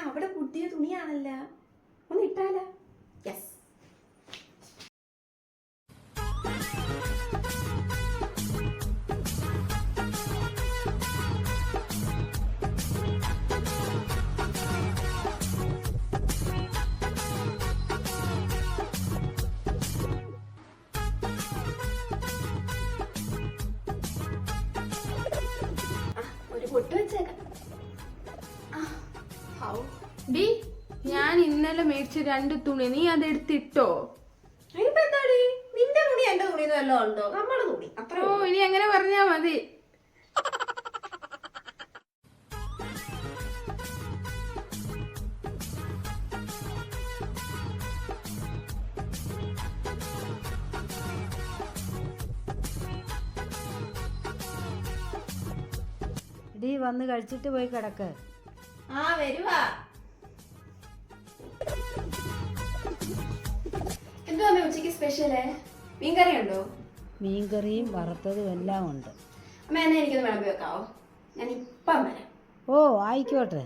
അവിടെ പുതിയ തുണിയാണല്ല, ഒന്ന് ഇട്ടാല. യെസ്. ഒരു പൊട്ട് വെച്ചേക്കാം. ഞാൻ ഇന്നലെ മേടിച്ച 2 തുണി നീ അതെടുത്തിട്ടോ? ഇനിയിപ്പോ എന്താടി, നിന്റെ തുണി എന്റെ തുണി വല്ലതും ഉണ്ടോ? നമ്മുടെ തുണി അത്ര. ഓ, ഇനി അങ്ങനെ പറഞ്ഞാ മതി. ഡീ വന്ന് കഴിച്ചിട്ട് പോയി കിടക്ക്. വരുവാ. എന്തുവാ ഉച്ചക്ക് സ്പെഷ്യല്? മീൻകറി ഉണ്ടോ? മീൻകറിയും വറുത്തതും എല്ലാം ഉണ്ട്. അമ്മ എന്നെ എനിക്കൊന്ന് വിളമ്പി വെക്കാവോ? ഞാൻ ഇപ്പം വരാം. ഓ ആയിക്കോട്ടെ.